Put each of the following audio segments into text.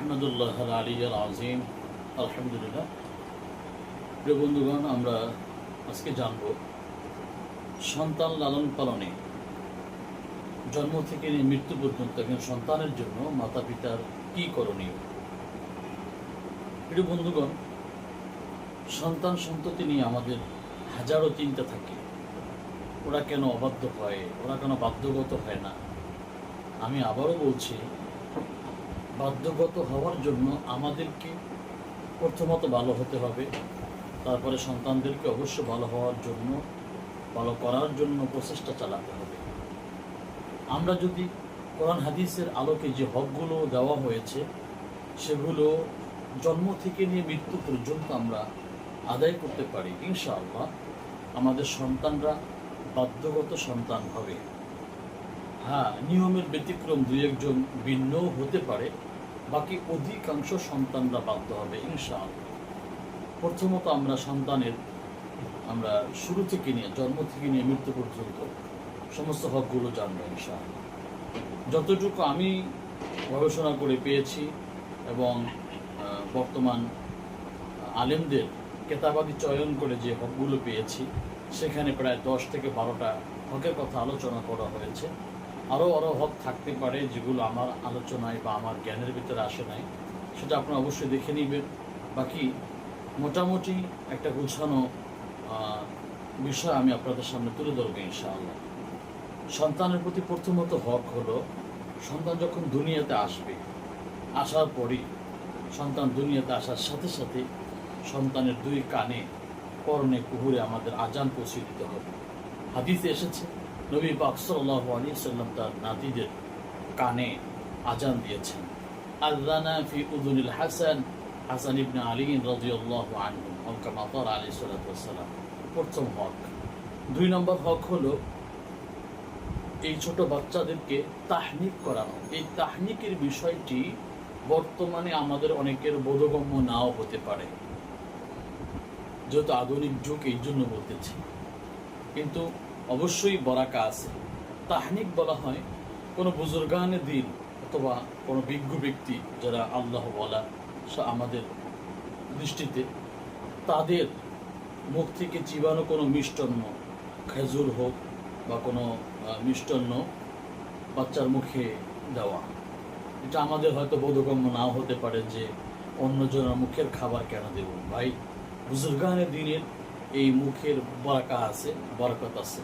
আহমদুল্লাহ আলী আল আজিম আলহামদুলিল্লাহ। প্রিয় বন্ধুগণ, আমরা আজকে জানব সন্তান লালন পালনে জন্ম থেকে নিয়ে মৃত্যু পর্যন্ত একজন সন্তানের জন্য মাতা পিতার কী করণীয়। প্রিয় বন্ধুগণ, সন্তান সন্ততি নিয়ে আমাদের হাজারো চিন্তা থাকে। ওরা কেন অবাধ্য হয়, ওরা কেন বাধ্যগত হয় না। আমি আবারও বলছি, বাধ্যগত হওয়ার জন্য আমাদেরকে প্রথমত ভালো হতে হবে, তারপরে সন্তানদেরকে অবশ্য ভালো হওয়ার জন্য, ভালো করার জন্য প্রচেষ্টা চালাতে হবে। আমরা যদি কোরআন হাদিসের আলোকে যে হকগুলো দেওয়া হয়েছে সেগুলো জন্ম থেকে নিয়ে মৃত্যু পর্যন্ত আমরা আদায় করতে পারি, ইনশাআল্লাহ আমাদের সন্তানরা বাধ্যগত সন্তান হবে। হ্যাঁ, নিয়মের ব্যতিক্রম দুই একজন ভিন্ন হতে পারে, বাকি অধিকাংশ সন্তানরা বাধ্য হবে ইনশাআল্লাহ। প্রথমত আমরা সন্তানের শুরু থেকে নিয়ে জন্ম থেকে নিয়ে মৃত্যু পর্যন্ত সমস্ত হকগুলো জানবো ইনশাআল্লাহ। যতটুকু আমি গবেষণা করে পেয়েছি এবং বর্তমান আলেমদের কেতাবাদি চয়ন করে যে হকগুলো পেয়েছি, সেখানে প্রায় 10 থেকে 12টা হকের কথা আলোচনা করা হয়েছে। আরও হক থাকতে পারে যেগুলো আমার আলোচনায় বা আমার জ্ঞানের ভিতরে আসে নাই, সেটা আপনারা অবশ্যই দেখে নেবেন। বাকি মোটামুটি একটা গুছানো বিষয় আমি আপনাদের সামনে তুলে ধরবো ইনশাআল্লাহ। সন্তানের প্রতি প্রথমত হক হলো, সন্তান যখন দুনিয়াতে আসবে, আসার পরই সন্তান দুনিয়াতে আসার সাথে সাথে সন্তানের দুই কানে, কর্ণে, কুহুরে আমাদের আজান পৌঁছে দিতে হবে। হাদিসে এসেছে, নবী পাক সাল্লাল্লাহু আলাইহি ওয়াসাল্লাম তার নাতিদের কানে আজান দিয়েছেন। আযানা ফি উযুনিল হাসান ইবনে আলী রাদিয়াল্লাহু আনহু কামা ক্বালা আলাইহিস সালাতু ওয়াস সালাম। প্রথম হক। 2 নম্বর হক হলো এই ছোট বাচ্চাদেরকে তাহনিক করানো। এই তাহনিকের বিষয়টি বর্তমানে আমাদের অনেকের বোধগম্য নাও হতে পারে, যেহেতু আধুনিক যুগ, এই জন্য বলতেছি, কিন্তু অবশ্যই বরাকা আছে। তাহনিক বলা হয় কোনো বুজুর্গানে দিন অথবা কোনো বিজ্ঞ ব্যক্তি যারা আল্লাহ ওয়ালা আমাদের দৃষ্টিতে, তাদের মুখ থেকে চিবানো কোনো মিষ্টান্ন, খেজুর হোক বা কোনো মিষ্টান্ন বাচ্চার মুখে দেওয়া। এটা আমাদের হয়তো বোধগম্য নাও হতে পারে যে অন্যজনের মুখের খাবার কেন দেব। ভাই, বুজুর্গানে দিনের এই মুখের বরকত আছে।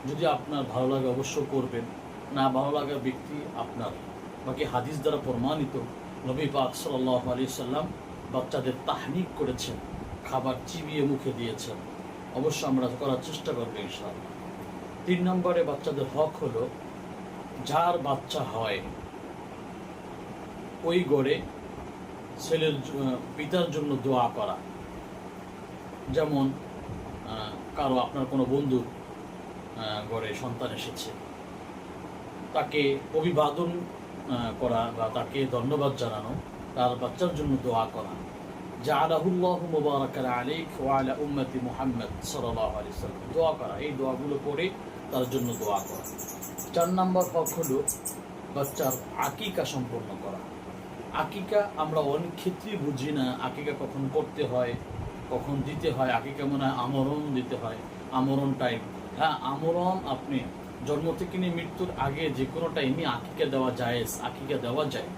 যদি আপনার ভালো লাগে অবশ্য করবেন, না ভালো লাগার ব্যক্তি আপনার। বাকি হাদিস দ্বারা প্রমাণিত, নবী পাক সাল্লাল্লাহু আলাইহি ওয়াসাল্লাম বাচ্চাদের তাহনিক করেছেন, খাবার চিবিয়ে মুখে দিয়েছেন। অবশ্য আমরা করার চেষ্টা করবো ইনশাআল্লাহ। 3 নম্বরে বাচ্চাদের হক হলো, যার বাচ্চা হয় ওই গড়ে ছেলের পিতার জন্য দোয়া করা। যেমন কারো আপনার কোনো বন্ধুর ঘরে সন্তান এসেছে, তাকে অভিবাদন করা বা তাকে ধন্যবাদ জানানো, তার বাচ্চার জন্য দোয়া করা। জাআলাহুল্লাহু মুবারাকান আলাইকা ওয়া আলা উম্মতি মুহাম্মদ সাল্লাল্লাহু আলাইহি ওয়াসাল্লাম, দোয়া করা। এই দোয়াগুলো করে তার জন্য দোয়া করা। 4 নম্বর হক হলো বাচ্চার আকিকা সম্পন্ন করা। আকিকা আমরা অনেক ক্ষেত্রেই বুঝি না, আকিকা কখন করতে হয়, কখন দিতে হয়। আকিকা মনে হয় আমরণ দিতে হয়, আমরণ টাইম। হ্যাঁ, আমরণ আপনি জন্ম থেকে নিয়ে মৃত্যুর আগে যে কোনো টাইমই আকিকা দেওয়া জায়েজ, আকিকা দেওয়া যায়।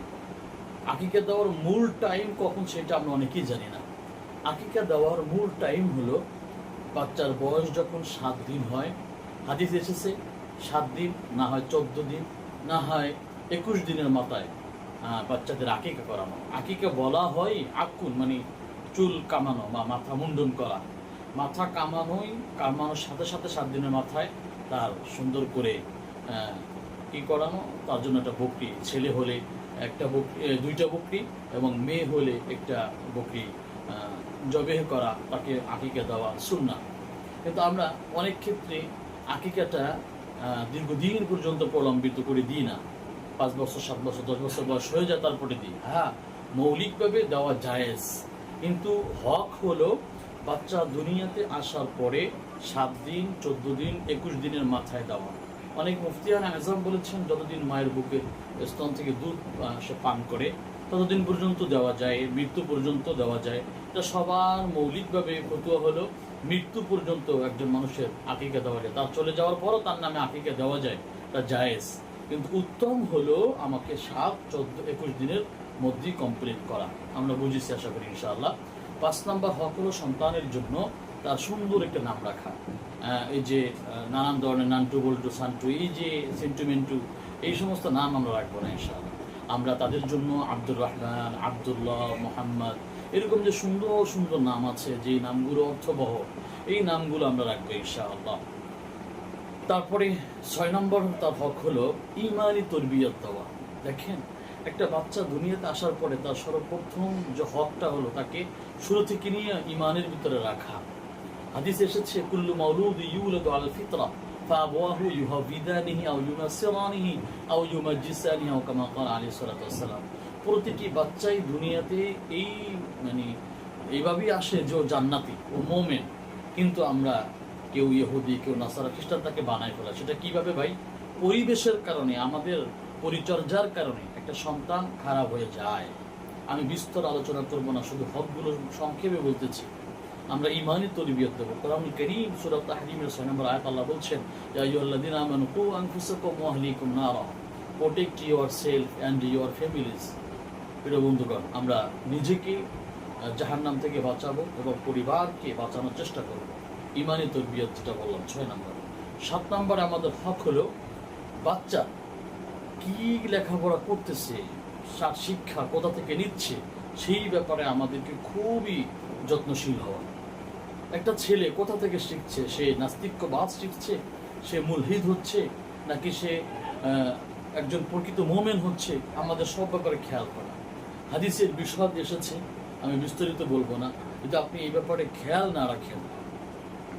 আকিকা দেওয়ার মূল টাইম কখন সেটা আমরা অনেকেই জানি না। আকিকা দেওয়ার মূল টাইম হলো বাচ্চার বয়স যখন 7 দিন হয়। হাদিস এসেছে 7 দিন, না হয় 14 দিন, না হয় 21 দিনের মাথায় বাচ্চাদের আকিকা করানো। আকিকা বলা হয় আকুন, মানে চুল কামানো বা মাথা মুন্ডন করা। মাথা কামানোর সাথে সাথে 7 দিনের মাথায় তার সুন্দর করে কি করানো, তার জন্য একটা বকরি, ছেলে হলে একটা বকরি, 2টা বকরি, এবং মেয়ে হলে একটা বকরি জবেহ করা, তাকে আকিকা দেওয়া সুন্নাহ। কিন্তু আমরা অনেক ক্ষেত্রে আকিকাটা দীর্ঘদিন পর্যন্ত প্রলম্বিত করে দিই না। 5 বছর, 7 বছর, 10 বছর বয়স হয়ে যায় তারপরে দিই। হ্যাঁ, মৌলিকভাবে দেওয়া জায়েজ, কিন্তু হক হলো বাচ্চা দুনিয়াতে আসার পরে 7 দিন, 14 দিন, 21 দিনের মাথায় দেওয়া। অনেক মুফতিয়ান আযম বলেছেন, যতদিন মায়ের বুকের স্তন থেকে দুধ সে পান করে ততদিন পর্যন্ত দেওয়া যায়, মৃত্যু পর্যন্ত দেওয়া যায়। এটা সবার মৌলিকভাবে ফতোয়া হলো মৃত্যু পর্যন্ত একজন মানুষের আকিকা দেওয়া যায়, তার চলে যাওয়ার পরও তার নামে আকিকা দেওয়া যায়, তা জায়েজ। কিন্তু উত্তম হলো আমাকে 7, 14, 21 দিনের মধ্যেই কমপ্লিট করা। আমরা বুঝেছি আশা করি ইনশাআল্লাহ। 5 নম্বর হক হলো সন্তানের জন্য তার সুন্দর একটা নাম রাখা। এই যে নানান ধরনের নান্টু বল্টু সান্টু, এই যে সেন্টিমেন্টু, এই সমস্ত নাম আমরা রাখবো না ইনশাআল্লাহ। আমরা তাদের জন্য আব্দুর রহমান, আব্দুল্লাহ, মোহাম্মদ, এরকম যে সুন্দর সুন্দর নাম আছে, যে নামগুলো অর্থবহ, এই নামগুলো আমরা রাখবো ইনশাআল্লাহ। তারপরে 6 নম্বর তার হক হলো ইমানি তরবিয়ত দেওয়া। দেখেন, একটা বাচ্চা দুনিয়াতে আসার পরে তার সর্বপ্রথম যে হকটা হলো তাকে শুরু থেকে নিয়ে ইমানের ভিতরে রাখা। হাদিস এসেছে, কুল্লু মাউলুদ ইউলাদু আলাল ফিতরা ফাআবাওয়াহু ইউহাবিদানিহি আও ইউনাসসিরানিহি আও ইউমাজ্জিসানিহি আও কামা ক্বালা আলাইহিস সালাতু ওয়াস সালাম। প্রতিটি বাচ্চাই দুনিয়াতে এই এইভাবেই আসে যে ও জান্নাতি, ও মুমিন, কিন্তু আমরা কেউ ইহুদি, কেউ নাসারা, খ্রিস্টান তাকে বানায় ফেলা। সেটা কিভাবে ভাই? পরিবেশের কারণে, আমাদের পরিচর্যার কারণে একটা সন্তান খারাপ হয়ে যায়। আমি বিস্তর আলোচনা করব না, শুধু হকগুলো সংক্ষেপে বলতেছি। আমরা ইমানি তরবিয়ত দেবো। কোরআনুল কারীম সূরা তাহরিমের 6 নম্বর আয়াত আল্লাহ বলছেন, ইয়া আইয়ুহাল্লাযীনা আমানু কু আনফুসাকুম ওয়া আহলিকুম নারা, protect yourself and your families. প্রিয় বন্ধুগণ, আমরা নিজেকে জাহান্নাম থেকে বাঁচাবো এবং পরিবারকে বাঁচানোর চেষ্টা করব। ইমানি তরবিয়ত যেটা বললাম 6 নম্বর। 7 নম্বরে আমাদের হক হলো বাচ্চা কি লেখাপড়া করতেছে, শিক্ষা কোথা থেকে নিচ্ছে, সেই ব্যাপারে আমাদেরকে খুবই যত্নশীল হওয়া। একটা ছেলে কোথা থেকে শিখছে, সে নাস্তিক্যবাদ শিখছে, সে মুলহিদ হচ্ছে, নাকি সে একজন প্রকৃত মোমেন হচ্ছে, আমাদের সব ব্যাপারে খেয়াল করা। হাদিসের বিশদ এসেছে, আমি বিস্তারিত বলবো না। যদি আপনি এই ব্যাপারে খেয়াল না রাখেন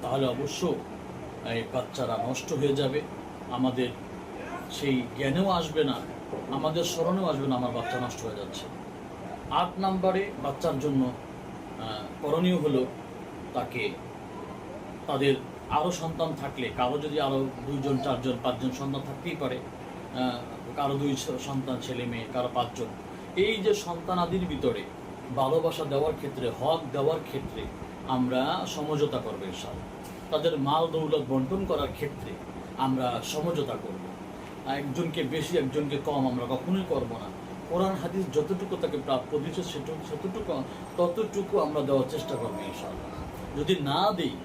তাহলে অবশ্য এই বাচ্চারা নষ্ট হয়ে যাবে। আমাদের সেই জ্ঞানেও আসবে না, আমাদের স্মরণেও আসবে না আমার বাচ্চা নষ্ট হয়ে যাচ্ছে। 8 নম্বরে বাচ্চার জন্য করণীয় হলো তাকে, তাদের আরও সন্তান থাকলে, কারো যদি আরও 2 জন 4 জন 5 জন সন্তান থাকতেই পারে, কারো 2 সন্তান ছেলে মেয়ে, কারো 5 জন, এই যে সন্তানাদির ভিতরে ভালোবাসা দেওয়ার ক্ষেত্রে, হক দেওয়ার ক্ষেত্রে আমরা সমঝোতা করবো ইনশাআল্লাহ। তাদের মাল দৌলত বন্টন করার ক্ষেত্রে আমরা সমঝোতা করব। একজনকে বেশি একজনকে কম আমরা কখনোই করব না। কোরআন হাদিস যতটুকু তাকে প্রাপ্য দিচ্ছে ততটুকু আমরা দেওয়ার চেষ্টা করবো ইনশাআল্লাহ। যদি না দিই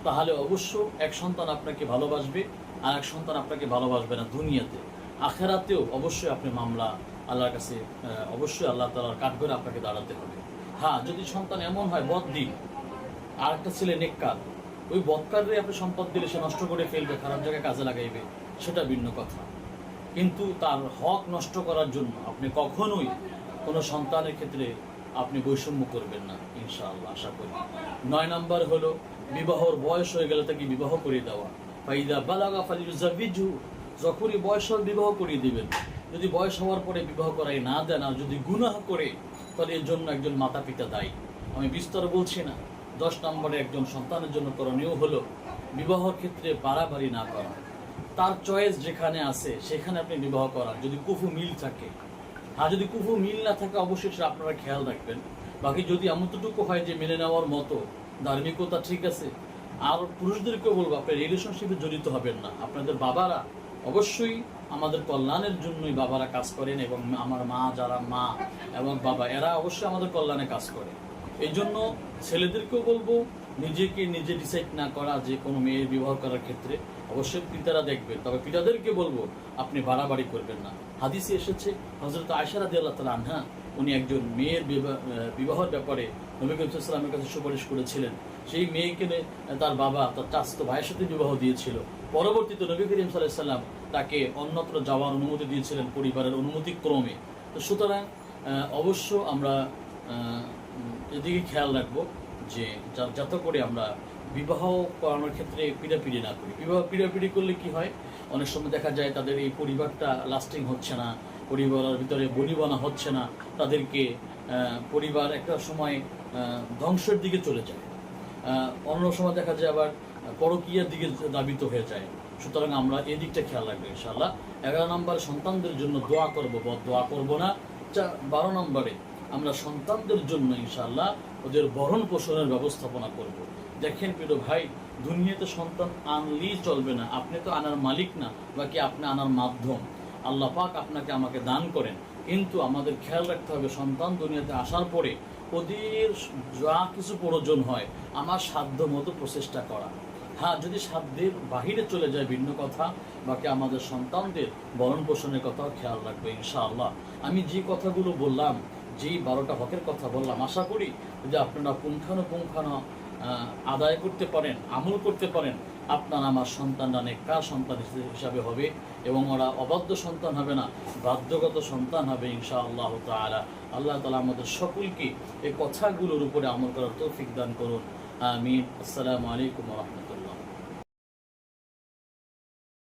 তাহলে অবশ্য এক সন্তান আপনাকে ভালোবাসবে আর এক সন্তান আপনাকে ভালোবাসবে না দুনিয়াতে। আখেরাতেও অবশ্যই আপনি মামলা আল্লাহর কাছে, অবশ্যই আল্লাহ তাআলার কাঠগড়ে আপনাকে দাঁড়াতে হবে। হ্যাঁ, যদি সন্তান এমন হয় বদদিন, আর একটা ছেলে নেককার, ওই বদকারে আপনি সম্পদ দিলে সে নষ্ট করে ফেলবে, খারাপ জায়গায় কাজে লাগাইবে, সেটা ভিন্ন কথা। কিন্তু তার হক নষ্ট করার জন্য আপনি কখনোই কোনো সন্তানের ক্ষেত্রে আপনি বৈষম্য করবেন না ইনশাআল্লাহ, আশা করি। 9 নম্বর হলো বিবাহর বয়স হয়ে গেলে তাকে বিবাহ করে দেওয়া। ফাইদা বালাগা ফালিয়ুযাওবিজহু, যখনই বয়স হল বিবাহ করিয়ে দিবেন। যদি বয়স হওয়ার পরে বিবাহ করাই না দেন আর যদি গুনাহ করে, তাহলে এর জন্য একজন মাতা পিতা দায়ী। আমি বিস্তর বলছি না। 10 নম্বরে একজন সন্তানের জন্য করণীয় হলো বিবাহর ক্ষেত্রে বাড়াবাড়ি না করা। তার চয়েস যেখানে আছে সেখানে আপনি বিবাহ করান, যদি কুফু মিল থাকে। আর যদি কুফু মিল না থাকে অবশ্যই সেটা আপনারা খেয়াল রাখবেন। বাকি যদি এমনটুকু হয় যে মেনে নেওয়ার মতো ধার্মিকতা ঠিক আছে, আর পুরুষদেরকেও বলবো আপনি রিলেশনশিপে জড়িত হবেন না। আপনাদের বাবারা অবশ্যই আমাদের কল্যাণের জন্যই বাবারা কাজ করেন, এবং আমার মা, যারা মা এবং বাবা, এরা অবশ্যই আমাদের কল্যাণে কাজ করে। এই জন্য ছেলেদেরকেও বলবো নিজেকে নিজে ডিসাইড না করা যে কোনো মেয়ের বিবাহ করার ক্ষেত্রে, অবশ্যই পিতারা দেখবেন। তবে পিতাদেরকে বলবো আপনি বাড়াবাড়ি করবেন না। হাদিসে এসেছে, হযরত আয়েশা রাদিয়াল্লাহু তাআলা আনহা উনি একজন মেয়ের বিবাহের ব্যাপারে নবী করিম সাল্লাল্লাহু আলাইহি ওয়াসাল্লামের কাছে সুপারিশ করেছিলেন। সেই মেয়েকে তার বাবা তার চাচাতো ভাইয়ের সাথে বিবাহ দিয়েছিল। পরবর্তীতে নবী করিম সাল্লাল্লাহু আলাইহি ওয়াসাল্লাম তাকে অন্যত্র যাওয়ার অনুমতি দিয়েছিলেন পরিবারের অনুমতি ক্রমে। তো সুতরাং অবশ্য আমরা এদিকে খেয়াল রাখবো যে যাতে করে আমরা বিবাহ করানোর ক্ষেত্রে পিড়াপিড়ি না করি। পিড়াপিড়ি করলে কি হয়, অনেক সময় দেখা যায় তাদের এই পরিবারটা লাস্টিং হচ্ছে না, পরিবারের ভিতরে বনিবনা হচ্ছে না, তাদেরকে পরিবার একটা সময় ধ্বংসের দিকে চলে যায়। অন্য সময় দেখা যায় আবার পরকীয়ার দিকে ধাবিত হয়ে যায়। সুতরাং আমরা এই দিকটা খেয়াল রাখবো ইনশাআল্লাহ। 11 নম্বর, সন্তানদের জন্য দোয়া করবো, দোয়া করবো না, 12 নম্বরে আমরা সন্তানদের জন্য ইনশাআল্লাহ ওদের ভরণ পোষণের ব্যবস্থাপনা করব। দেখেন প্রিয় ভাই, দুনিয়াতে সন্তান আনলেই চলবে না, আপনি তো আনার মালিক না, বাকি আপনি আনার মাধ্যম। আল্লাহ পাক আপনাকে আমাকে দান করেন, কিন্তু আমাদের খেয়াল রাখতে হবে সন্তান দুনিয়াতে আসার পরে ওদের যা কিছু প্রয়োজন হয় আমার সাধ্য মতো প্রচেষ্টা করা। হ্যাঁ, যদি সাধ্যের বাহিরে চলে যায় ভিন্ন কথা, বাকি আমাদের সন্তানদের ভরণ পোষণের কথাও খেয়াল রাখবে ইনশাআল্লাহ। আমি যে কথাগুলো বললাম, যেই 12টা হকের কথা বললাম, আশা করি যে আপনারা পুঙ্খানুপুঙ্খানু আদায় করতে পারেন, আমল করতে পারেন, আপনার আমার সন্তানরা নেককার সন্তান হিসাবে হবে এবং ওরা অবাধ্য সন্তান হবে না, বাধ্যগত সন্তান হবে ইনশাআল্লাহ তাআলা। আল্লাহ তাআলা আমাদের সকলকে এই কথাগুলোর উপরে আমল করার তৌফিক দান করুন। আমিন। আসসালামু আলাইকুম ওয়া রাহমাতুল্লাহ।